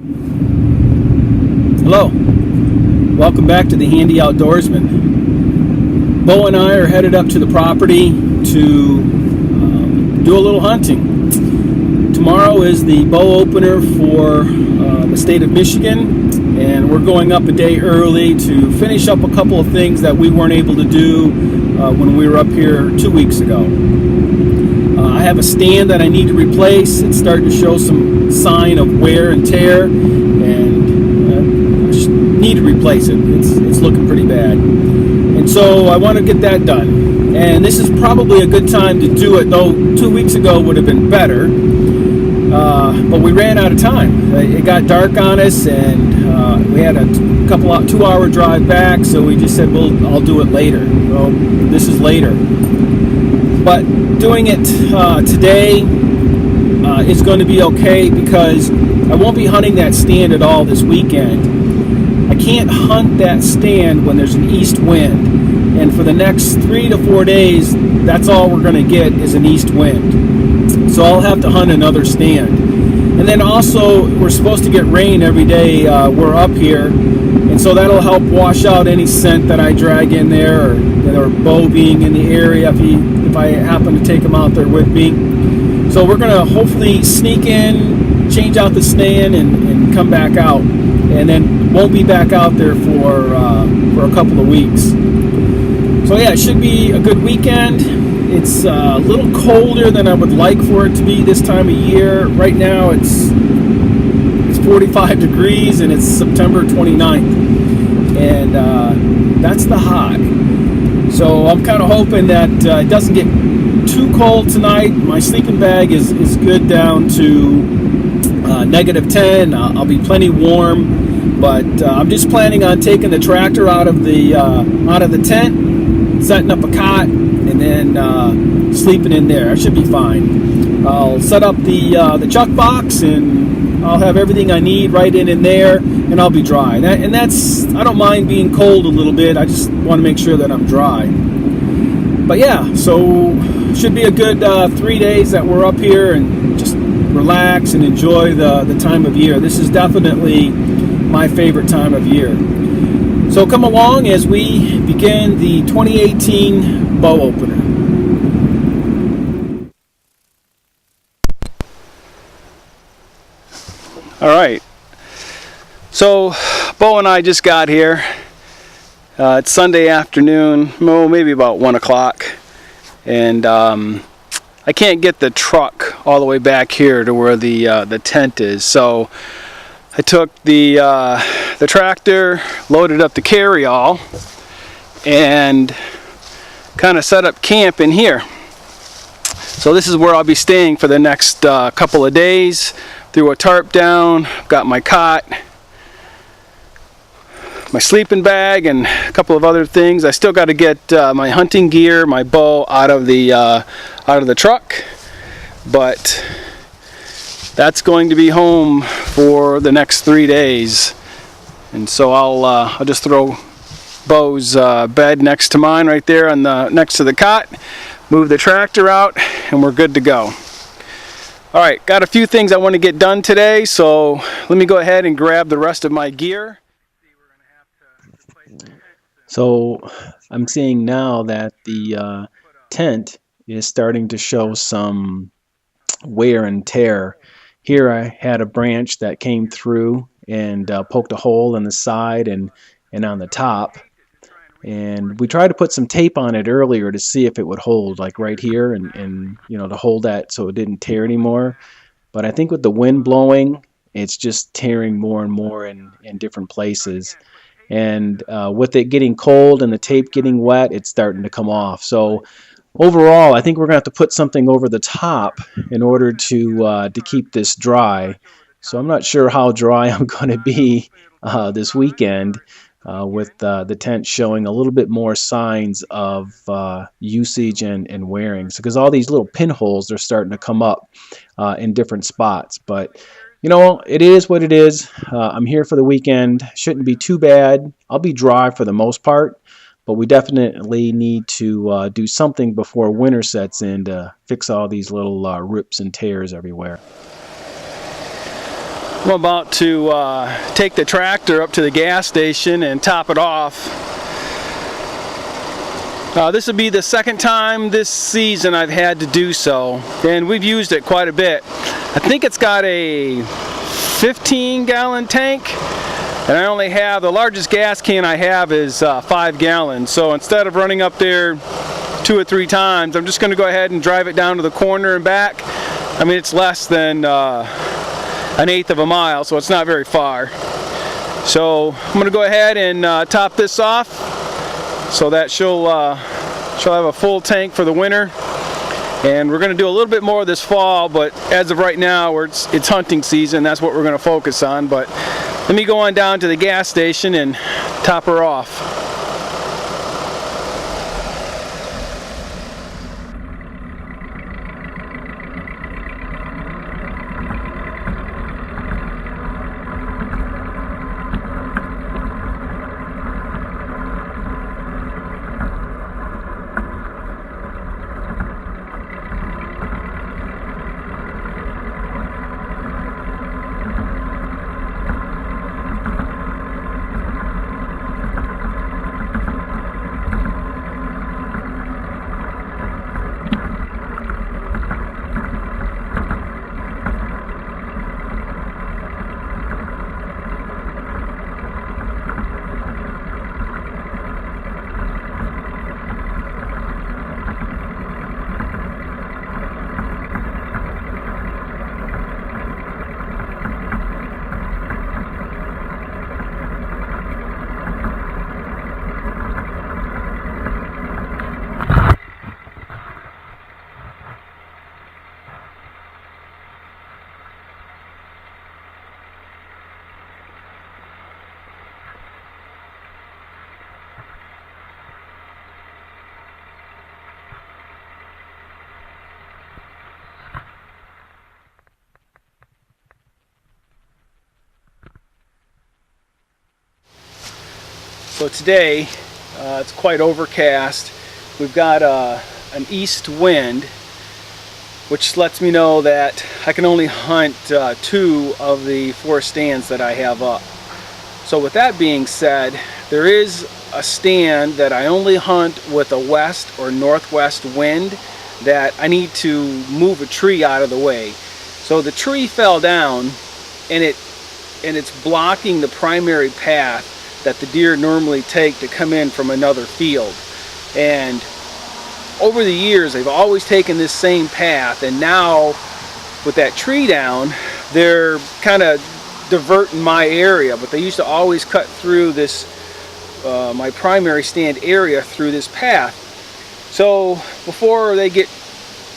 Hello, welcome back to the Handy Outdoorsman. Bo and I are headed up to the property to do a little hunting. Tomorrow is the bow opener for the state of Michigan, and we're going up a day early to finish up a couple of things that we weren't able to do when we were up here 2 weeks ago. I have a stand that I need to replace. It's starting to show some sign of wear and tear, and need to replace it. It's looking pretty bad, and so I want to get that done. And this is probably a good time to do it, though 2 weeks ago would have been better, but we ran out of time. It got dark on us, and we had a 2-hour drive back, so we just said, I'll do it later. Well, this is later, but doing it today is going to be okay, because I won't be hunting that stand at all this weekend. I can't hunt that stand when there's an east wind, and for the next 3 to 4 days, that's all we're going to get is an east wind. So I'll have to hunt another stand. And then also, we're supposed to get rain every day we're up here, and so that'll help wash out any scent that I drag in there, or Bo being in the area if I happen to take him out there with me. So we're going to hopefully sneak in, change out the stand, and come back out, and then won't be back out there for a couple of weeks. So yeah, it should be a good weekend. It's a little colder than I would like for it to be this time of year. Right now it's 45 degrees, and it's September 29th, and that's the high. So I'm kind of hoping that it doesn't get too cold tonight. My sleeping bag is good down to -10. I'll be plenty warm, but I'm just planning on taking the tractor out of the tent, setting up a cot, and then sleeping in there. I should be fine. I'll set up the chuck box, and I'll have everything I need right in there, and I'll be dry. I don't mind being cold a little bit. I just want to make sure that I'm dry. But yeah, so should be a good 3 days that we're up here, and just relax and enjoy the time of year. This is definitely my favorite time of year. So come along as we begin the 2018 bow opener. All right, so Bo and I just got here. It's Sunday afternoon, maybe about 1 o'clock, and I can't get the truck all the way back here to where the tent is. So I took the tractor, loaded up the carry-all, and kind of set up camp in here. So this is where I'll be staying for the next couple of days. Threw a tarp down, got my cot, my sleeping bag, and a couple of other things. I still got to get my hunting gear, my bow out of the truck, but that's going to be home for the next 3 days. And so I'll just throw Bo's bed next to mine right there on next to the cot, move the tractor out, and we're good to go. All right, got a few things I want to get done today, so let me go ahead and grab the rest of my gear. So I'm seeing now that the tent is starting to show some wear and tear. Here I had a branch that came through and poked a hole in the side and on the top. And we tried to put some tape on it earlier to see if it would hold, like right here, and you know, to hold that so it didn't tear anymore. But I think with the wind blowing, it's just tearing more and more in different places. And with it getting cold and the tape getting wet, it's starting to come off. So overall, I think we're going to have to put something over the top in order to keep this dry. So I'm not sure how dry I'm going to be this weekend. With the tent showing a little bit more signs of usage and wearing. So because all these little pinholes are starting to come up in different spots. But, you know, it is what it is. I'm here for the weekend. Shouldn't be too bad. I'll be dry for the most part. But we definitely need to do something before winter sets in to fix all these little rips and tears everywhere. I'm about to take the tractor up to the gas station and top it off. This will be the second time this season I've had to do so, and we've used it quite a bit. I think it's got a 15-gallon tank, and I only have, the largest gas can I have is 5 gallons. So instead of running up there 2 or 3 times, I'm just going to go ahead and drive it down to the corner and back. I mean, it's less than 1/8 of a mile, so it's not very far. So I'm going to go ahead and top this off so that she'll have a full tank for the winter. And we're going to do a little bit more this fall, but as of right now, it's hunting season. That's what we're going to focus on. But let me go on down to the gas station and top her off. So today, it's quite overcast. We've got an east wind, which lets me know that I can only hunt 2 of the 4 stands that I have up. So with that being said, there is a stand that I only hunt with a west or northwest wind that I need to move a tree out of the way. So the tree fell down, and it's blocking the primary path that the deer normally take to come in from another field. And over the years, they've always taken this same path, and now with that tree down, they're kind of diverting my area, but they used to always cut through this my primary stand area through this path. So before they get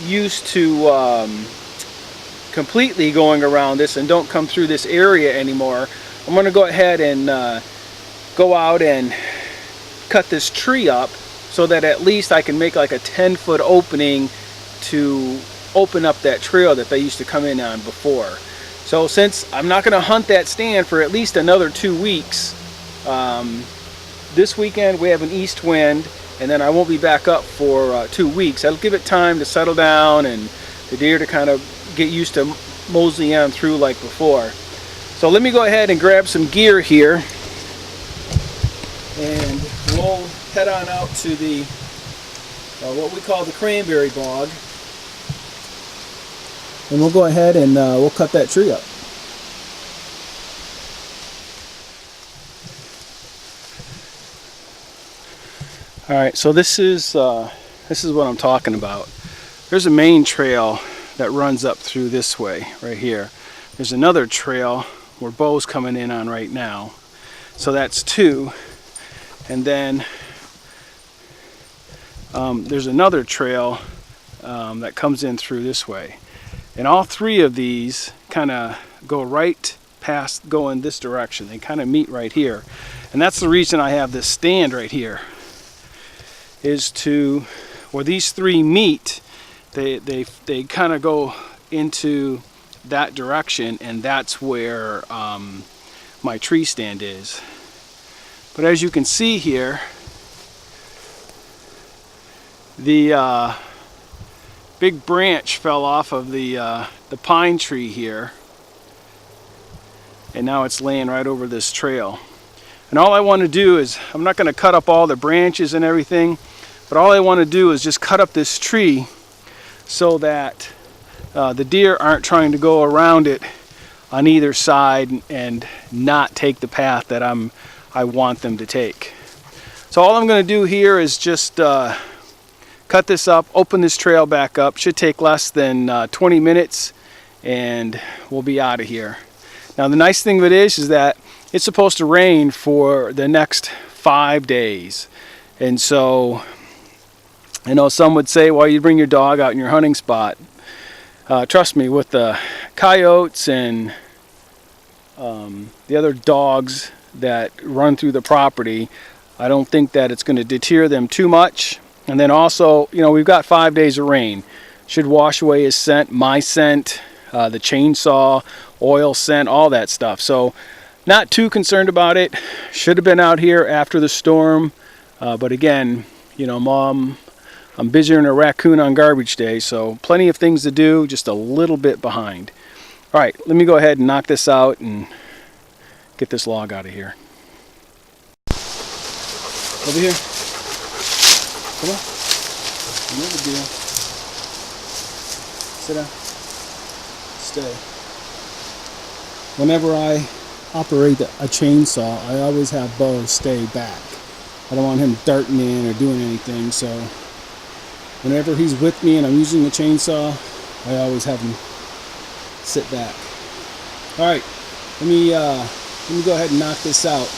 used to completely going around this and don't come through this area anymore, I'm going to go ahead and go out and cut this tree up so that at least I can make like a 10-foot opening to open up that trail that they used to come in on before. So since I'm not going to hunt that stand for at least another 2 weeks, this weekend we have an east wind, and then I won't be back up for 2 weeks. That'll give it time to settle down and the deer to kind of get used to moseying on through like before. So let me go ahead and grab some gear here, and we'll head on out to the what we call the cranberry bog, and we'll go ahead and we'll cut that tree up. Alright, so this is what I'm talking about. There's a main trail that runs up through this way right here. There's another trail where Bo's coming in on right now, so that's 2. And then there's another trail that comes in through this way. And all 3 of these kind of go right past, go in this direction. They kind of meet right here. And that's the reason I have this stand right here, is to, where these 3 meet, they kind of go into that direction, and that's where my tree stand is. But as you can see here, the big branch fell off of the pine tree here, and now it's laying right over this trail. And all I want to do is, I'm not going to cut up all the branches and everything, but all I want to do is just cut up this tree so that the deer aren't trying to go around it on either side and not take the path that I want them to take. So all I'm going to do here is just cut this up, open this trail back up. Should take less than 20 minutes and we'll be out of here. Now the nice thing of it is that it's supposed to rain for the next 5 days. And so, I know some would say, well, you bring your dog out in your hunting spot. Trust me, with the coyotes and the other dogs that run through the property, I don't think that it's going to deter them too much. And then also, you know, we've got 5 days of rain. Should wash away his scent, my scent, the chainsaw, oil scent, all that stuff. So not too concerned about it. Should have been out here after the storm. But again, you know, Mom, I'm busier than a raccoon on garbage day, so plenty of things to do, just a little bit behind. All right, let me go ahead and knock this out and get this log out of here. Over here. Come on. No big deal. Sit down. Stay. Whenever I operate a chainsaw, I always have Bo stay back. I don't want him darting in or doing anything, so whenever he's with me and I'm using the chainsaw, I always have him sit back. All right, let me go ahead and knock this out.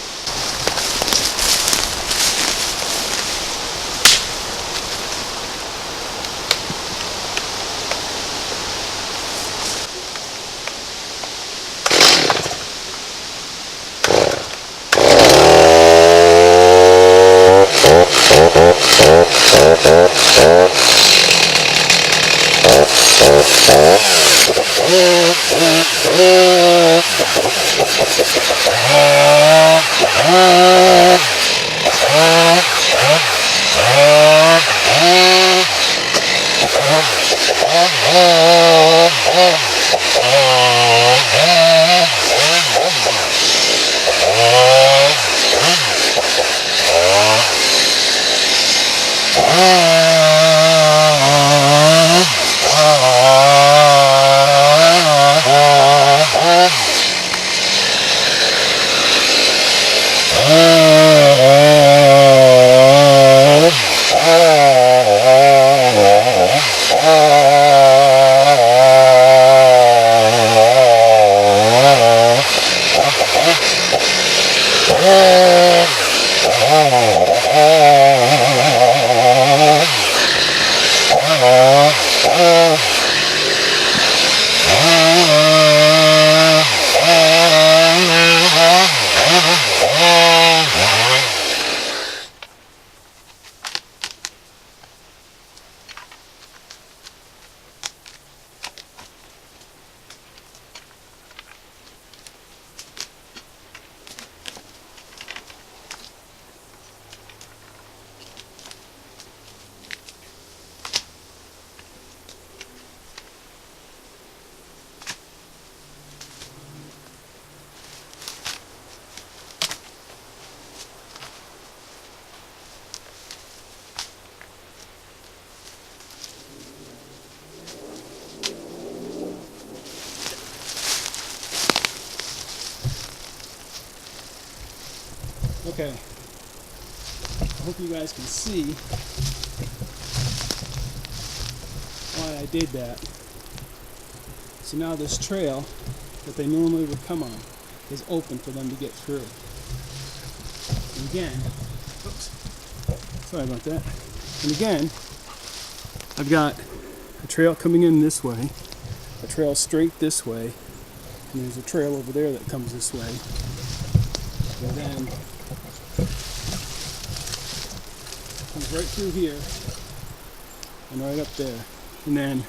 Okay, I hope you guys can see why I did that. So now this trail that they normally would come on is open for them to get through. And again, oops, sorry about that. And again, I've got a trail coming in this way, a trail straight this way, and there's a trail over there that comes this way. And then comes right through here and right up there. And then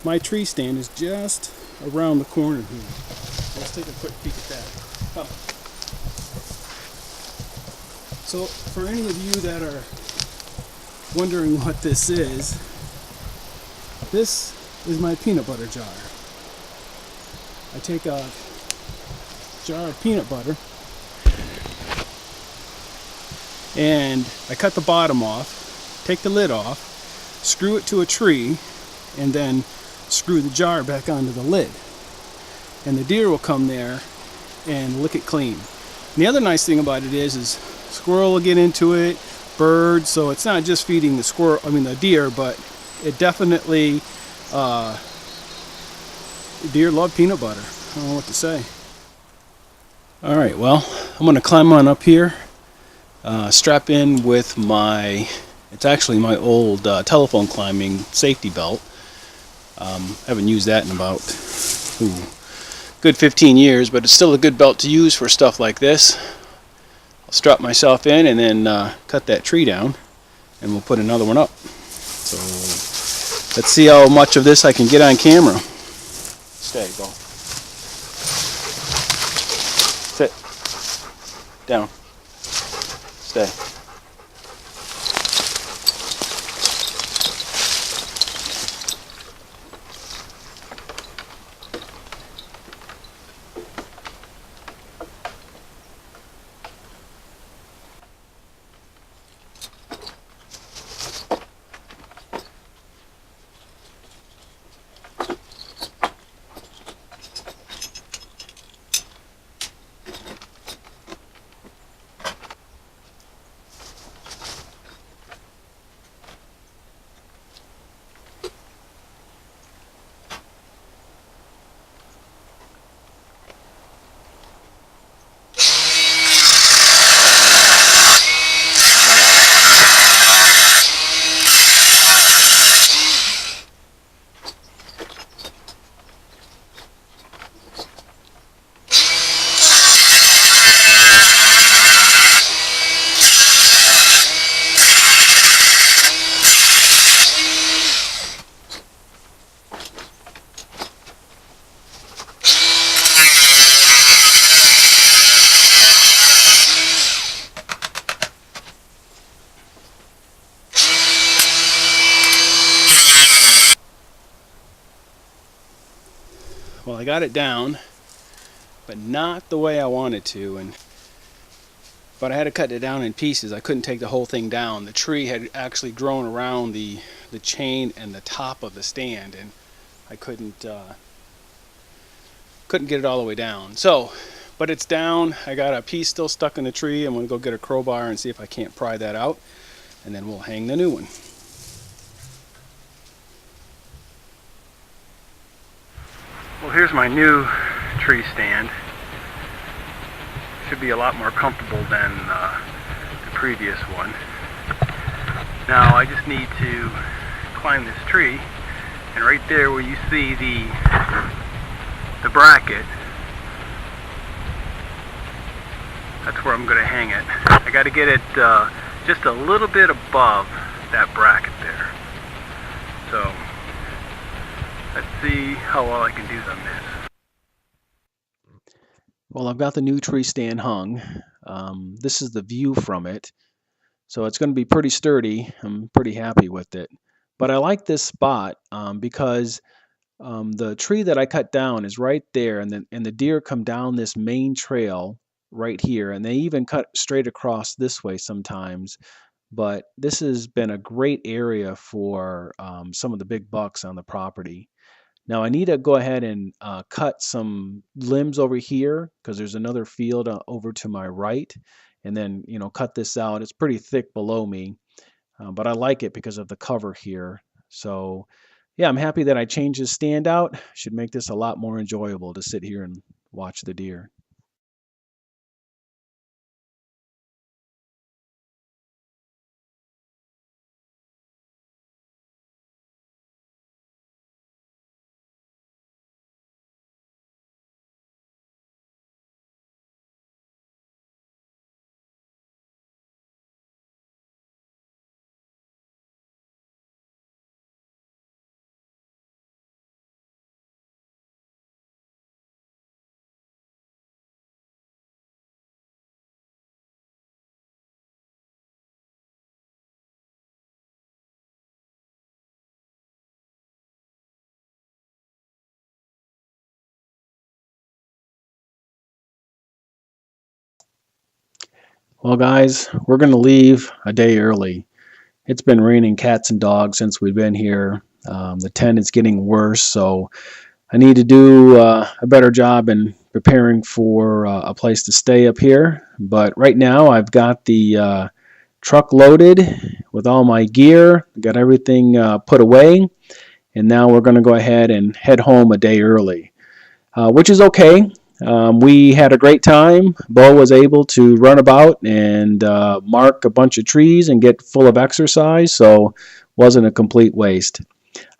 my tree stand is just around the corner here. Let's take a quick peek at that. Come. So for any of you that are wondering what this is my peanut butter jar. I take a jar of peanut butter, and I cut the bottom off, take the lid off, screw it to a tree, and then screw the jar back onto the lid. And the deer will come there and lick it clean. And the other nice thing about it is squirrel will get into it, birds, so it's not just feeding the deer, but it definitely, deer love peanut butter. I don't know what to say. Alright, well, I'm going to climb on up here, strap in with it's actually my old telephone climbing safety belt. Haven't used that in about good 15 years, but it's still a good belt to use for stuff like this. I'll strap myself in and then cut that tree down, and we'll put another one up. So let's see how much of this I can get on camera. Stay, go. Sit. Down. Stay. Well, I got it down, but not the way I wanted to, but I had to cut it down in pieces. I couldn't take the whole thing down. The tree had actually grown around the chain and the top of the stand, and I couldn't get it all the way down. So, but it's down. I got a piece still stuck in the tree. I'm going to go get a crowbar and see if I can't pry that out, and then we'll hang the new one. Well, here's my new tree stand. Should be a lot more comfortable than the previous one. Now I just need to climb this tree, and right there where you see the bracket, that's where I'm going to hang it. I got to get it just a little bit above that bracket there. So let's see how well I can do on this. Well, I've got the new tree stand hung. This is the view from it. So it's going to be pretty sturdy. I'm pretty happy with it. But I like this spot because the tree that I cut down is right there, and the deer come down this main trail right here, and they even cut straight across this way sometimes. But this has been a great area for some of the big bucks on the property. Now I need to go ahead and cut some limbs over here because there's another field over to my right, and then cut this out. It's pretty thick below me, but I like it because of the cover here. So yeah, I'm happy that I changed this stand out. Should make this a lot more enjoyable to sit here and watch the deer. Well, guys, we're going to leave a day early. It's been raining cats and dogs since we've been here. The tent is getting worse, so I need to do a better job in preparing for a place to stay up here. But right now, I've got the truck loaded with all my gear, got everything put away, and now we're going to go ahead and head home a day early, which is okay. We had a great time. Bo was able to run about and mark a bunch of trees and get full of exercise, so wasn't a complete waste.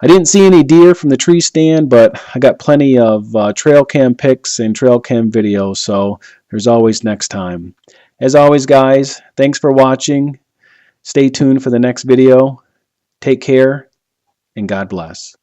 I didn't see any deer from the tree stand, but I got plenty of trail cam pics and trail cam videos, so there's always next time. As always, guys, thanks for watching. Stay tuned for the next video. Take care, and God bless.